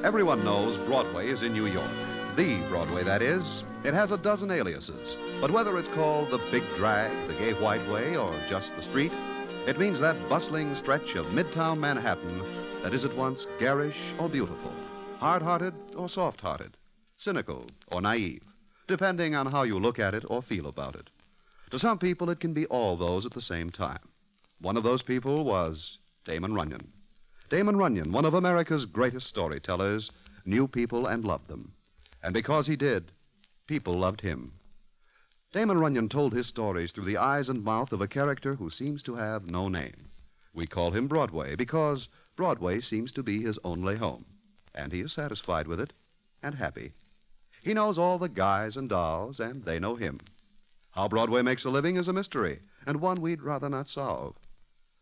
Everyone knows Broadway is in New York. The Broadway, that is. It has a dozen aliases. But whether it's called the Big Drag, the Gay White Way, or just the Street, it means that bustling stretch of midtown Manhattan that is at once garish or beautiful, hard-hearted or soft-hearted, cynical or naive, depending on how you look at it or feel about it. To some people, it can be all those at the same time. One of those people was Damon Runyon. Damon Runyon, one of America's greatest storytellers, knew people and loved them. And because he did, people loved him. Damon Runyon told his stories through the eyes and mouth of a character who seems to have no name. We call him Broadway because Broadway seems to be his only home. And he is satisfied with it and happy. He knows all the guys and dolls, and they know him. How Broadway makes a living is a mystery, and one we'd rather not solve.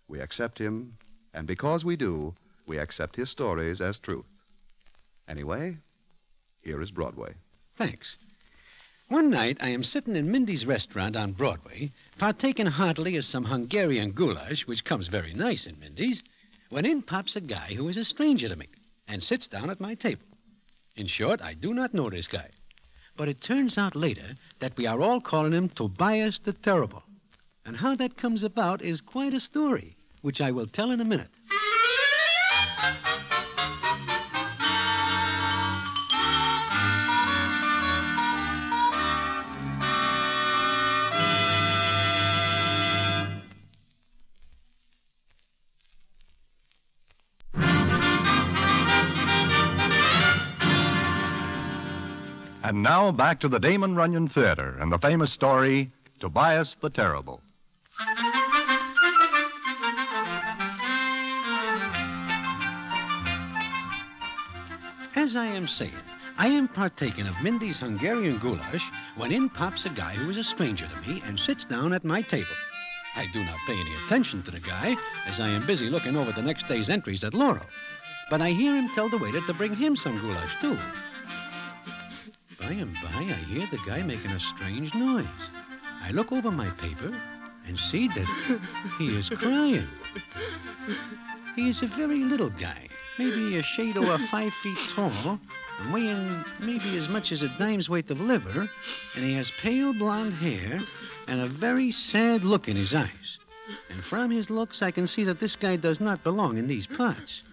We accept him, and because we do, we accept his stories as truth. Anyway, here is Broadway. Thanks. One night, I am sitting in Mindy's restaurant on Broadway, partaking heartily of some Hungarian goulash, which comes very nice in Mindy's, when in pops a guy who is a stranger to me and sits down at my table. In short, I do not know this guy. But it turns out later that we are all calling him Tobias the Terrible. And how that comes about is quite a story, which I will tell in a minute. And now back to the Damon Runyon Theater and the famous story, Tobias the Terrible. As I am saying, I am partaking of Mindy's Hungarian goulash when in pops a guy who is a stranger to me and sits down at my table. I do not pay any attention to the guy, as I am busy looking over the next day's entries at Laurel. But I hear him tell the waiter to bring him some goulash, too. By and by, I hear the guy making a strange noise. I look over my paper and see that he is crying. He is a very little guy, maybe a shade over 5 feet tall, and weighing maybe as much as a dime's worth of liver, and he has pale blonde hair and a very sad look in his eyes. And from his looks, I can see that this guy does not belong in these parts.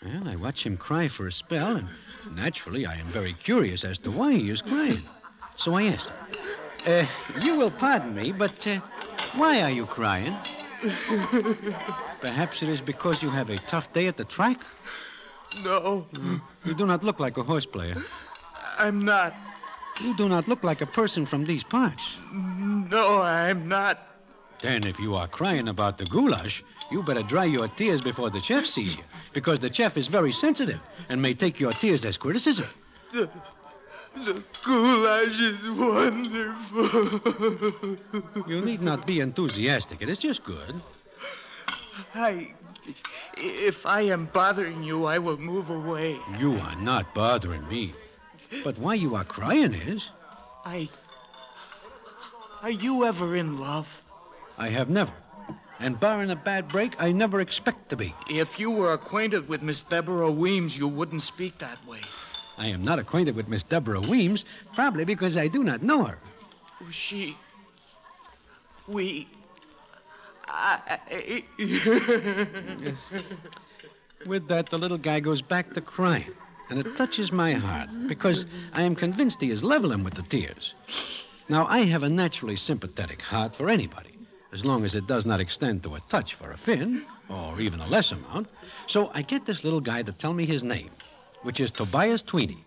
Well, I watch him cry for a spell, and naturally, I am very curious as to why he is crying. So I asked him, you will pardon me, but why are you crying? Perhaps it is because you have a tough day at the track? No. You do not look like a horse player. I'm not. You do not look like a person from these parts. No, I'm not. Then if you are crying about the goulash, you better dry your tears before the chef sees you, because the chef is very sensitive and may take your tears as criticism. The goulash is wonderful. You need not be enthusiastic. It is just good. If I am bothering you, I will move away. You are not bothering me. But why you are crying is... Are you ever in love? I have never. And barring a bad break, I never expect to be. If you were acquainted with Miss Deborah Weems, you wouldn't speak that way. I am not acquainted with Miss Deborah Weems, probably because I do not know her. With that, the little guy goes back to crying. And it touches my heart, because I am convinced he is leveling with the tears. Now, I have a naturally sympathetic heart for anybody, as long as it does not extend to a touch for a fin, or even a less amount. So I get this little guy to tell me his name, which is Tobias Tweedy.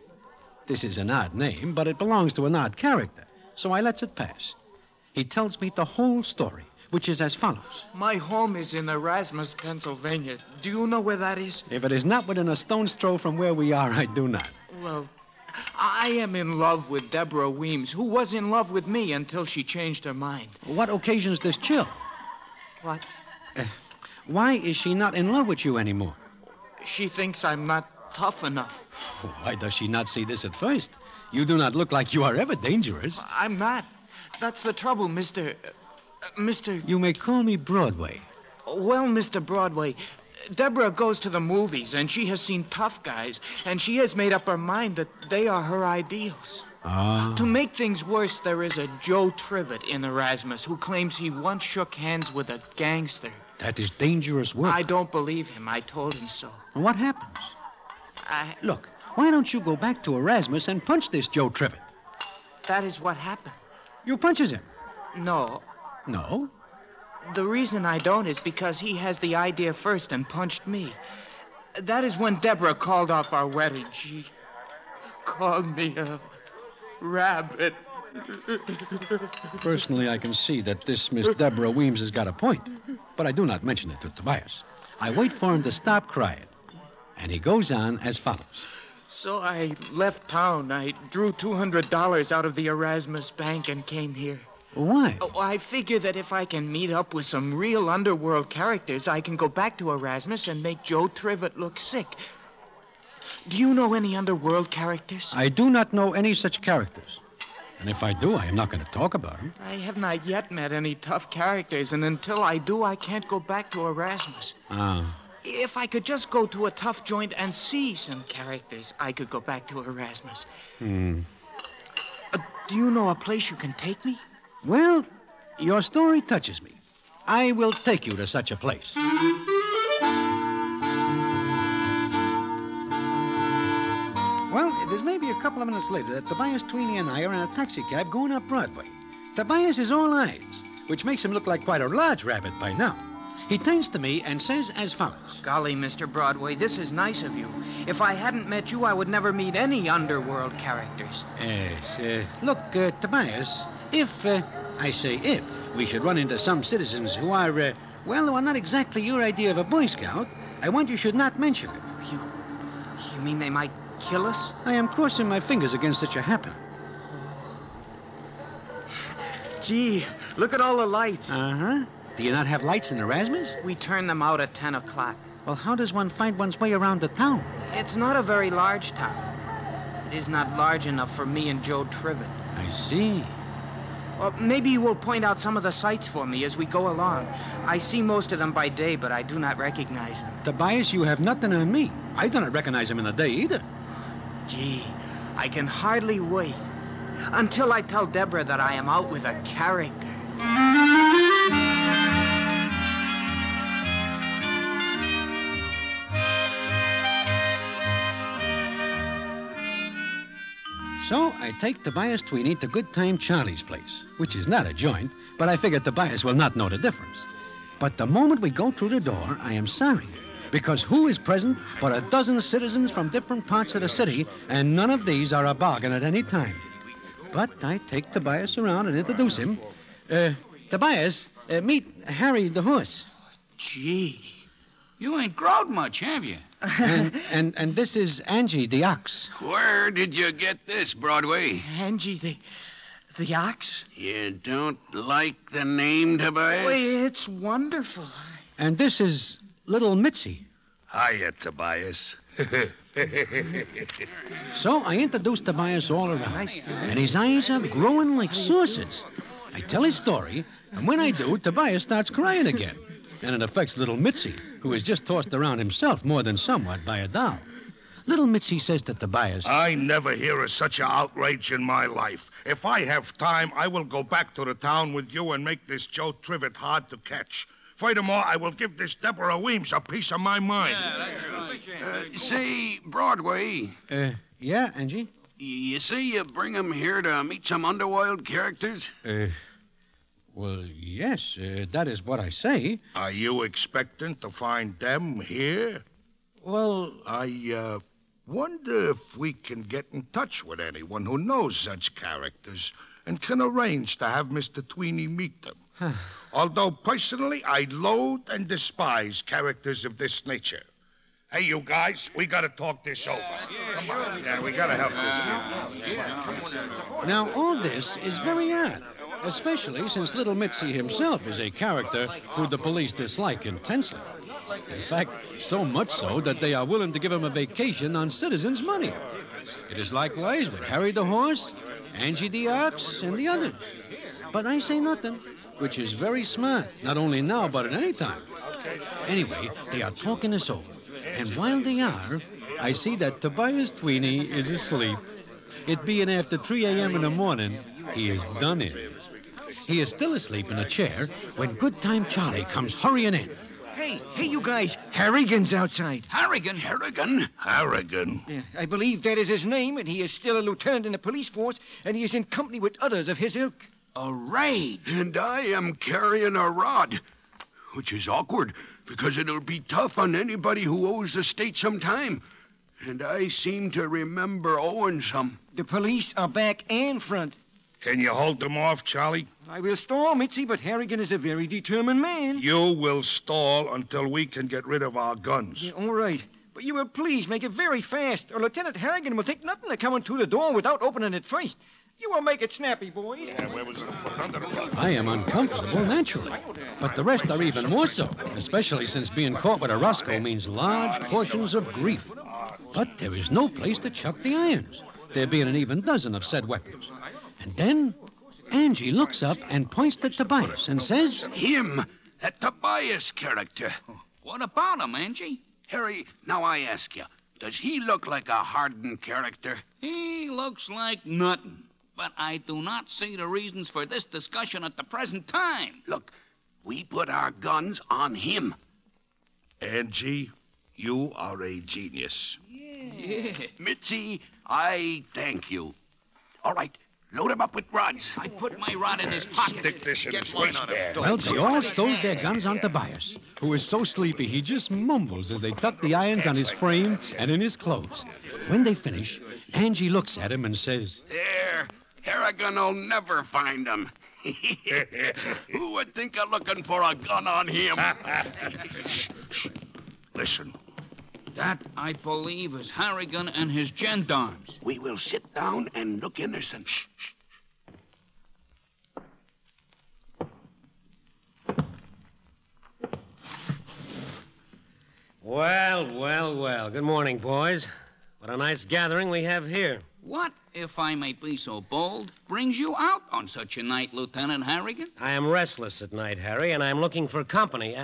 This is an odd name, but it belongs to an odd character, so I lets it pass. He tells me the whole story, which is as follows. My home is in Erasmus, Pennsylvania. Do you know where that is? If it is not within a stone's throw from where we are, I do not. Well, I am in love with Deborah Weems, who was in love with me until she changed her mind. What occasions this chill? What? Why is she not in love with you anymore? She thinks I'm not tough enough. Why does she not see this at first? You do not look like you are ever dangerous. I'm not. That's the trouble, Mr. You may call me Broadway. Well, Mr. Broadway, Deborah goes to the movies, and she has seen tough guys, and she has made up her mind that they are her ideals. To make things worse, there is a Joe Trivett in Erasmus who claims he once shook hands with a gangster. That is dangerous work. I don't believe him. I told him so. What happens? Look, why don't you go back to Erasmus and punch this Joe Trivett? That is what happened. You punches him? No. No? The reason I don't is because he has the idea first and punched me. That is when Deborah called off our wedding. She called me a rabbit. Personally, I can see that this Miss Deborah Weems has got a point, but I do not mention it to Tobias. I wait for him to stop crying, and he goes on as follows. So I left town. I drew $200 out of the Erasmus Bank and came here. Why? Oh, I figure that if I can meet up with some real underworld characters, I can go back to Erasmus and make Joe Trivett look sick. Do you know any underworld characters? I do not know any such characters. And if I do, I am not going to talk about them. I have not yet met any tough characters, and until I do, I can't go back to Erasmus. If I could just go to a tough joint and see some characters, I could go back to Erasmus. Do you know a place you can take me? Well, your story touches me. I will take you to such a place. Well, it is maybe a couple of minutes later that Tobias Tweeny and I are in a taxicab going up Broadway. Tobias is all eyes, which makes him look like quite a large rabbit by now. He turns to me and says as follows. Golly, Mr. Broadway, this is nice of you. If I hadn't met you, I would never meet any underworld characters. Yes, look, Tobias, if we should run into some citizens who are, who are not exactly your idea of a Boy Scout, I want you should not mention it. You mean they might kill us? I am crossing my fingers against such a happening. Gee, look at all the lights. Do you not have lights in Erasmus? We turn them out at 10 o'clock. Well, how does one find one's way around the town? It's not a very large town. It is not large enough for me and Joe Trivett. I see. Or maybe you will point out some of the sights for me as we go along. I see most of them by day, but I do not recognize them. Tobias, you have nothing on me. I do not recognize him in the day either. Gee, I can hardly wait until I tell Deborah that I am out with a character. So I take Tobias Tweeny to Good Time Charlie's place, which is not a joint, but I figure Tobias will not know the difference. But the moment we go through the door, I am sorry, because who is present but a dozen citizens from different parts of the city, and none of these are a bargain at any time. But I take Tobias around and introduce him. Tobias, meet Harry the horse. Gee. You ain't growed much, have you? And this is Angie the ox. Where did you get this, Broadway? Angie, the ox? You don't like the name, Tobias? Oh, it's wonderful. And this is little Mitzi. Hiya, Tobias. So I introduce Tobias all around, and his eyes are growing like saucers. I tell his story, and when I do, Tobias starts crying again. And it affects little Mitzi, who is just tossed around himself more than somewhat by a doll. Little Mitzi says to Tobias, I never hear of such an outrage in my life. If I have time, I will go back to the town with you and make this Joe Trivett hard to catch. Furthermore, I will give this Deborah Weems a piece of my mind. Say, Broadway. Yeah, Angie? You say you bring him here to meet some underworld characters? Well, yes, that is what I say. Are you expecting to find them here? Well, I wonder if we can get in touch with anyone who knows such characters and can arrange to have Mr. Tweeny meet them. Although, personally, I loathe and despise characters of this nature. Hey, you guys, we got to talk this over. Come on. Yeah, we got to help this kid. Now, all this is very odd, especially since little Mitzi himself is a character who the police dislike intensely. In fact, so much so that they are willing to give him a vacation on citizens' money. It is likewise with Harry the horse, Angie the ox, and the others. But I say nothing, which is very smart, not only now, but at any time. Anyway, they are talking us over. And while they are, I see that Tobias Tweeny is asleep. It being after 3 a.m. in the morning, he is done in. He is still asleep in a chair when Good Time Charlie comes hurrying in. Hey, you guys. Harrigan's outside. Harrigan? Harrigan? Yeah, I believe that is his name, and he is still a lieutenant in the police force, and he is in company with others of his ilk. A raid. And I am carrying a rod, which is awkward, because it'll be tough on anybody who owes the state some time. And I seem to remember owing some. The police are back and front. Can you hold them off, Charlie? I will stall, Mitzi, but Harrigan is a very determined man. You will stall until we can get rid of our guns. Yeah, all right. But you will please make it very fast, or Lieutenant Harrigan will take nothing to coming through the door without opening it first. You will make it snappy, boys. I am uncomfortable, naturally. But the rest are even more so, especially since being caught with a Roscoe means large portions of grief. But there is no place to chuck the irons, there being an even dozen of said weapons. And then Angie looks up and points to Tobias and says, Him, that Tobias character. What about him, Angie? Harry, now I ask you, does he look like a hardened character? He looks like nothing. But I do not see the reasons for this discussion at the present time. Look, we put our guns on him. Angie, you are a genius. Yeah. Mitzi, I thank you. All right, load him up with rods. I put my rod in his pocket. Stick this in his waistband. well, they all stowed their guns on Tobias, who is so sleepy he just mumbles as they tuck the irons on his frame and in his clothes. When they finish, Angie looks at him and says, There, Harrigan'll never find him. Who would think of looking for a gun on him? Shh. Listen. That, I believe, is Harrigan and his gendarmes. We will sit down and look innocent. Shh. Well. Good morning, boys. What a nice gathering we have here. What, if I may be so bold, brings you out on such a night, Lieutenant Harrigan? I am restless at night, Harry, and I'm looking for company.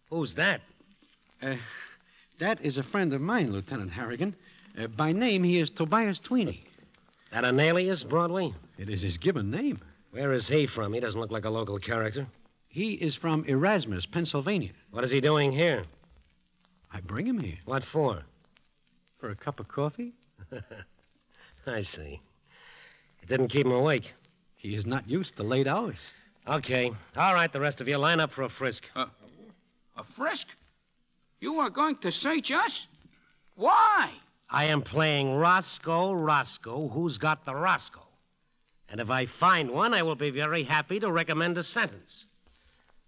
Who's that? That is a friend of mine, Lieutenant Harrigan. By name, he is Tobias Tweeny. That an alias, Broadway? It is his given name. Where is he from? He doesn't look like a local character. He is from Erasmus, Pennsylvania. What is he doing here? I bring him here. What for? For a cup of coffee? I see. It didn't keep him awake. He is not used to late hours. Okay. All right, the rest of you, line up for a frisk. A frisk? You are going to search us? Why? I am playing Roscoe, who's got the Roscoe. And if I find one, I will be very happy to recommend a sentence.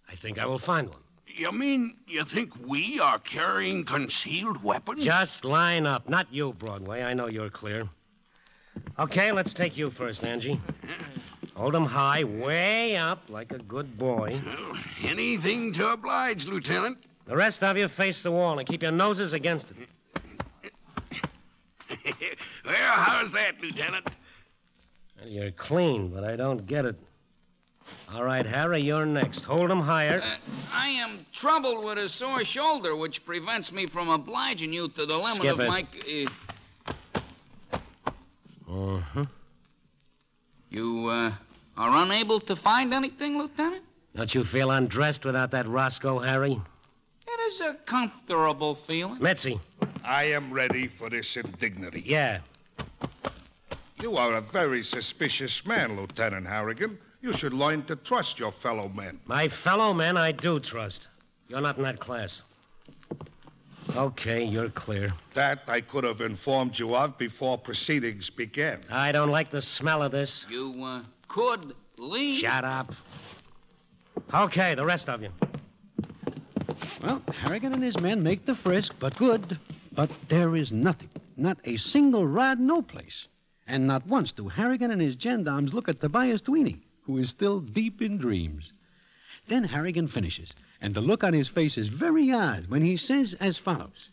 I think I will find one. You mean you think we are carrying concealed weapons? Just line up. Not you, Broadway. I know you're clear. Okay, let's take you first, Angie. Hold them high, way up, like a good boy. Well, anything to oblige, Lieutenant. The rest of you face the wall and keep your noses against it. Well, how's that, Lieutenant? Well, you're clean, but I don't get it. All right, Harry, you're next. Hold them higher. I am troubled with a sore shoulder, which prevents me from obliging you to the limit Skip of it. my... You, are unable to find anything, Lieutenant? Don't you feel undressed without that Roscoe, Harry? It is a comfortable feeling. Mitzi. I am ready for this indignity. Yeah. You are a very suspicious man, Lieutenant Harrigan. You should learn to trust your fellow men. My fellow men I do trust. You're not in that class. Okay, you're clear. That I could have informed you of before proceedings began. I don't like the smell of this. You, could leave. Shut up. Okay, the rest of you. Well, Harrigan and his men make the frisk, but good. But there is nothing, not a single rod, no place. And not once do Harrigan and his gendarmes look at Tobias Tweeny, who is still deep in dreams. Then Harrigan finishes, and the look on his face is very odd when he says as follows.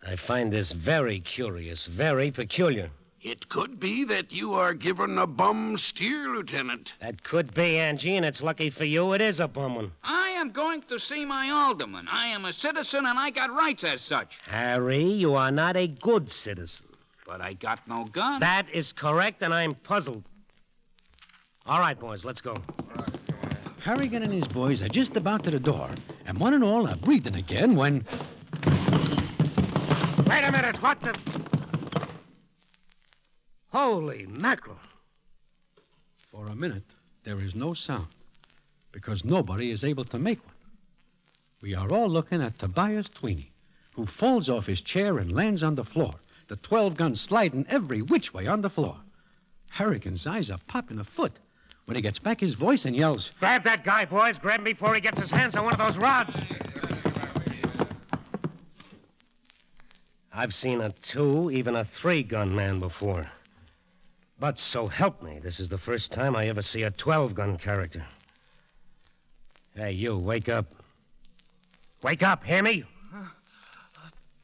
I find this very curious, very peculiar. It could be that you are given a bum steer, Lieutenant. That could be, Angie, and it's lucky for you it is a bum one. I am going to see my alderman. I am a citizen, and I got rights as such. Harry, you are not a good citizen. But I got no gun. That is correct, and I'm puzzled. All right, boys, let's go. Harrigan and his boys are just about to the door, and one and all are breathing again when... Wait a minute, what the... Holy mackerel. For a minute, there is no sound, because nobody is able to make one. We are all looking at Tobias Tweeny, who falls off his chair and lands on the floor, the 12-gun sliding every which way on the floor. Harrigan's eyes are popping a foot when he gets back his voice and yells, Grab that guy, boys. Grab him before he gets his hands on one of those rods. I've seen a 2, even a 3-gun man before. But so help me, this is the first time I ever see a 12-gun character. Hey, you, wake up. Wake up, hear me?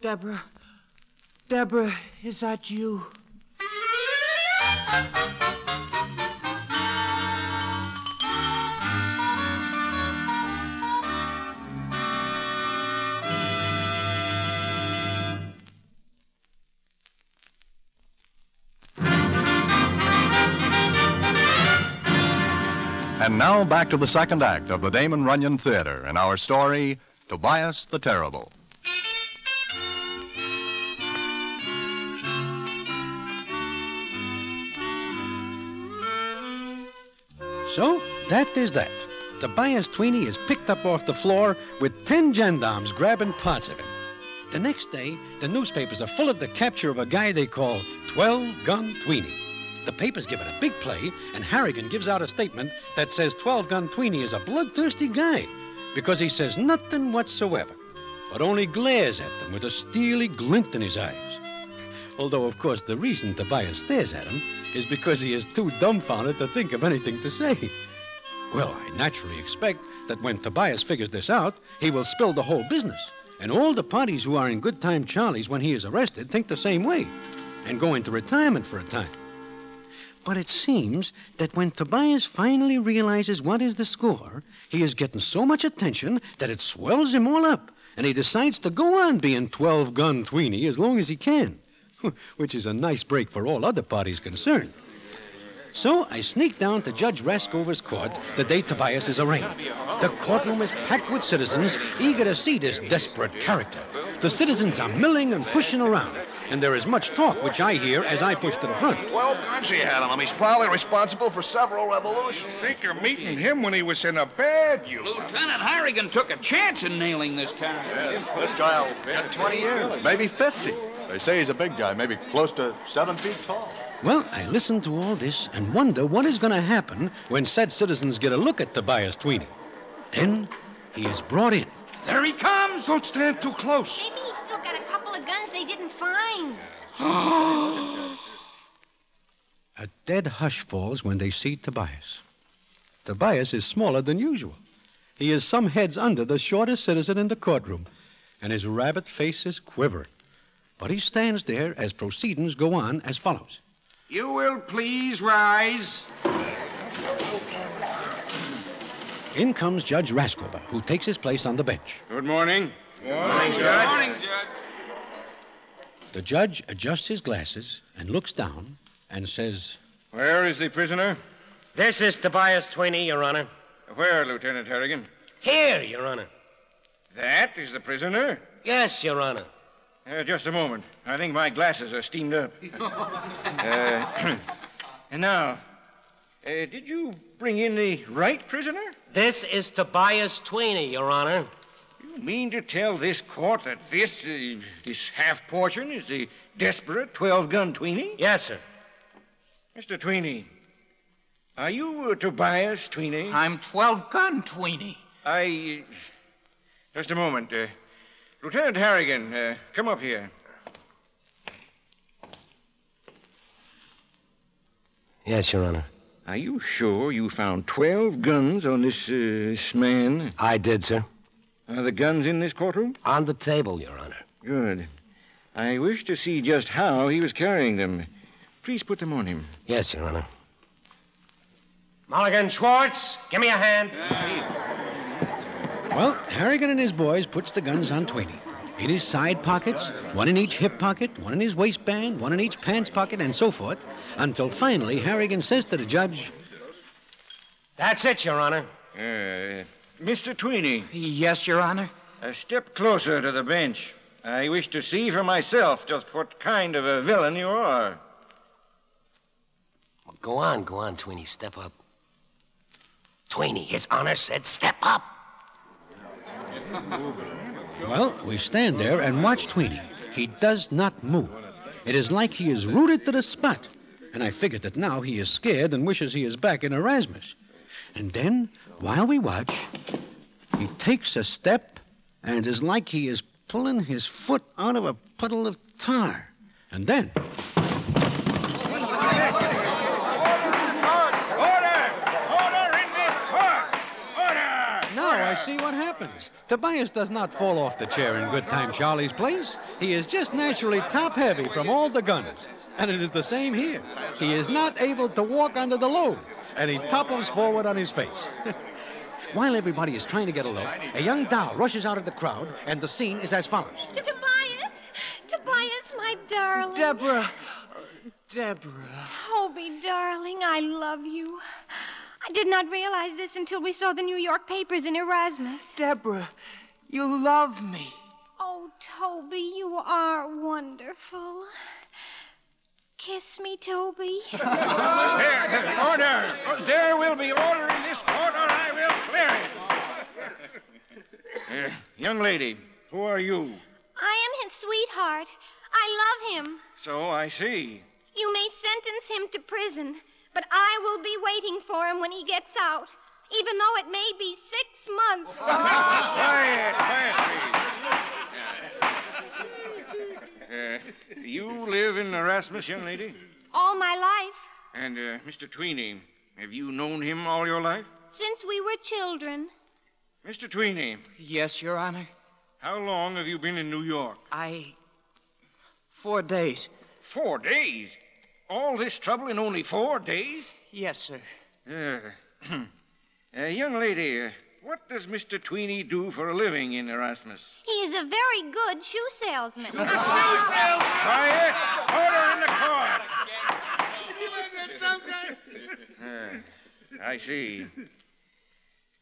Deborah, is that you? And now back to the second act of the Damon Runyon Theater and our story, Tobias the Terrible. So, that is that. Tobias Tweeny is picked up off the floor with 10 gendarmes grabbing parts of him. The next day, the newspapers are full of the capture of a guy they call 12-Gun Tweeny. The papers give it a big play, and Harrigan gives out a statement that says 12-Gun Tweeny is a bloodthirsty guy because he says nothing whatsoever, but only glares at them with a steely glint in his eyes. Although, of course, the reason Tobias stares at him is because he is too dumbfounded to think of anything to say. Well, I naturally expect that when Tobias figures this out, he will spill the whole business, and all the parties who are in Good Time Charlie's when he is arrested think the same way and go into retirement for a time. But it seems that when Tobias finally realizes what is the score, he is getting so much attention that it swells him all up, and he decides to go on being 12-Gun Tweeny as long as he can, which is a nice break for all other parties concerned. So I sneak down to Judge Raskover's court the day Tobias is arraigned. The courtroom is packed with citizens eager to see this desperate character. The citizens are milling and pushing around, and there is much talk, which I hear as I push to the front. 12 guns he had on him. He's probably responsible for several revolutions. Think of meeting him when he was in a bad humor. Lieutenant Harrigan took a chance in nailing this character. Yeah, this guy will get 20 years. Maybe 50. They say he's a big guy, maybe close to 7 feet tall. Well, I listen to all this and wonder what is going to happen when said citizens get a look at Tobias Tweeny. Then he is brought in. There he comes! Don't stand too close. Maybe he's still got a couple of guns they didn't find. A dead hush falls when they see Tobias. Tobias is smaller than usual. He is some heads under the shortest citizen in the courtroom, and his rabbit face is quivering. But he stands there as proceedings go on as follows. You will please rise. In comes Judge Raskover, who takes his place on the bench. Good morning. Good morning, Judge. Morning, Judge. The judge adjusts his glasses and looks down and says, Where is the prisoner? This is Tobias Tweeny, Your Honor. Where, Lieutenant Harrigan? Here, Your Honor. That is the prisoner? Yes, Your Honor. Just a moment. I think my glasses are steamed up. And now, did you bring in the right prisoner? This is Tobias Tweeny, Your Honor. You mean to tell this court that this half portion is the desperate 12-gun Tweeny? Yes, sir. Mr. Tweeny, are you Tobias Tweeny? I'm 12-gun Tweeny. Just a moment. Lieutenant Harrigan, come up here. Yes, Your Honor. Are you sure you found 12 guns on this man? I did, sir. Are the guns in this courtroom? On the table, Your Honor. Good. I wish to see just how he was carrying them. Please put them on him. Yes, Your Honor. Mulligan, Schwartz, give me a hand. Well, Harrigan and his boys puts the guns on Tweeny. In his side pockets, one in each hip pocket, one in his waistband, one in each pants pocket, and so forth, until finally Harrigan says to the judge, That's it, Your Honor. Mr. Tweeny. Yes, Your Honor. Step closer to the bench. I wish to see for myself just what kind of a villain you are. Well, go on, Tweeny, step up. Tweeny, His Honor said step up. Well, we stand there and watch Tweeny. He does not move. It is like he is rooted to the spot. And I figured that now he is scared and wishes he is back in Erasmus. And then, while we watch, he takes a step, and it is like he is pulling his foot out of a puddle of tar. And then... I see what happens. Tobias does not fall off the chair in Good Time Charlie's place. He is just naturally top-heavy from all the guns. And it is the same here. He is not able to walk under the load, and he topples forward on his face. While everybody is trying to get a look, a young doll rushes out of the crowd, and the scene is as follows. Tobias! Tobias, my darling. Deborah. Toby, darling, I love you. I did not realize this until we saw the New York papers in Erasmus. Deborah, you love me. Oh, Toby, you are wonderful. Kiss me, Toby. Order! There will be order in this court, or I will clear it. Young lady, who are you? I am his sweetheart. I love him. So I see. You may sentence him to prison, but I will be waiting for him when he gets out, even though it may be 6 months. Quiet, please. You live in Erasmus, young lady? All my life. And Mr. Tweeny, have you known him all your life? Since we were children. Mr. Tweeny. Yes, Your Honor. How long have you been in New York? 4 days. 4 days? All this trouble in only 4 days? Yes, sir. Young lady, what does Mr. Tweeny do for a living in Erasmus? He is a very good shoe salesman. Quiet! Order in the court! I see.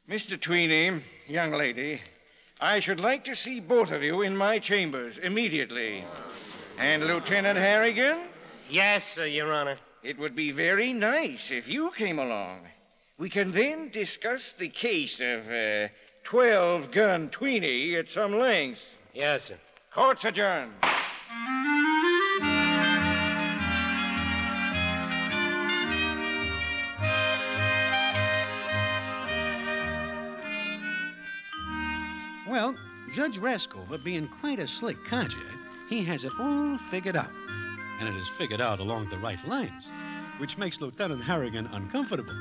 Mr. Tweeny, young lady, I should like to see both of you in my chambers immediately. And Lieutenant Harrigan? Yes, Your Honor. It would be very nice if you came along. We can then discuss the case of 12-gun Tweeny at some length. Yes, sir. Court's adjourned. Well, Judge Raskover, being quite a slick codger, he has it all figured out. And it is figured out along the right lines, which makes Lieutenant Harrigan uncomfortable,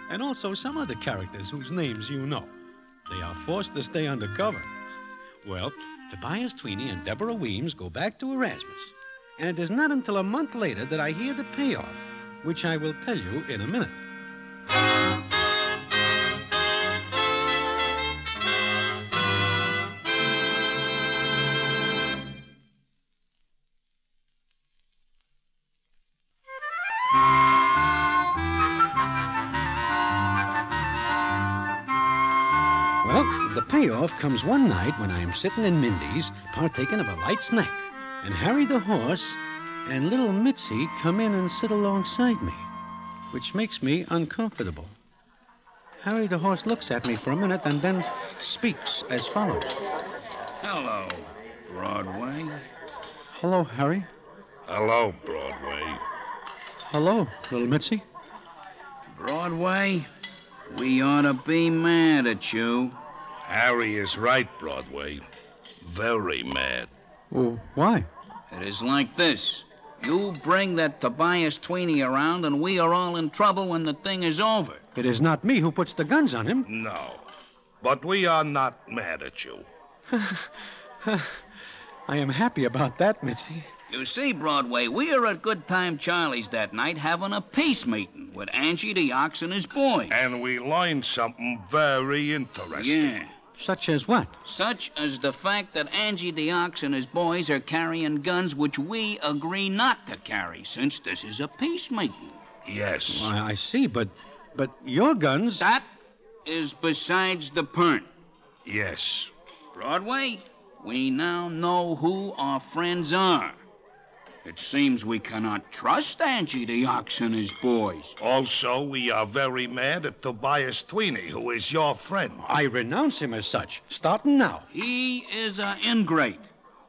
and also some other characters whose names you know. They are forced to stay undercover. Well, Tobias Tweeny and Deborah Weems go back to Erasmus, and it is not until a month later that I hear the payoff, which I will tell you in a minute. The payoff comes one night when I am sitting in Mindy's, partaking of a light snack, and Harry the horse and little Mitzi come in and sit alongside me, which makes me uncomfortable. Harry the horse looks at me for a minute and then speaks as follows. Hello, Broadway. Hello, Harry. Hello, Broadway. Hello, little Mitzi. Broadway, we ought to be mad at you. Harry is right, Broadway. Very mad. Well, why? It is like this. You bring that Tobias Tweeny around, and we are all in trouble when the thing is over. It is not me who puts the guns on him. No, but we are not mad at you. I am happy about that, Mitzi. You see, Broadway, we were at Good Time Charlie's that night having a peace meeting with Angie the Ox and his boys. And we learned something very interesting. Yeah. Such as what? Such as the fact that Angie the Ox and his boys are carrying guns which we agree not to carry, since this is a peace meeting. Yes. Well, I see, but your guns... That is besides the point. Yes. Broadway, we now know who our friends are. It seems we cannot trust Angie the Ox and his boys. Also, we are very mad at Tobias Tweeny, who is your friend. I renounce him as such, starting now. He is an ingrate.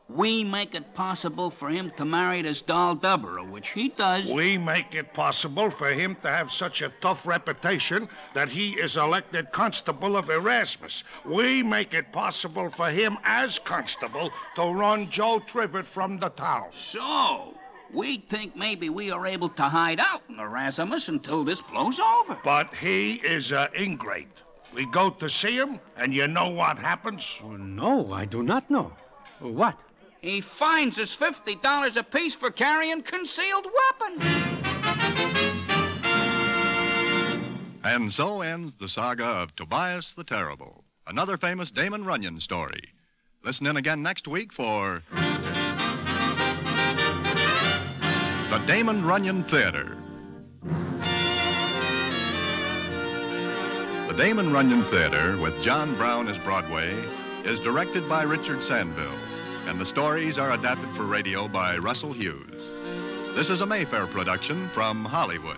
We make it possible for him to marry this doll Deborah, which he does. We make it possible for him to have such a tough reputation that he is elected constable of Erasmus. We make it possible for him as constable to run Joe Trivett from the town. So, we think maybe we are able to hide out in Erasmus until this blows over. But he is an ingrate. We go to see him, and you know what happens? Oh, no, I do not know. What? He fines us $50 apiece for carrying concealed weapons. And so ends the saga of Tobias the Terrible, another famous Damon Runyon story. Listen in again next week for the Damon Runyon Theater. The Damon Runyon Theater, with John Brown as Broadway, is directed by Richard Sandville, and the stories are adapted for radio by Russell Hughes. This is a Mayfair production from Hollywood.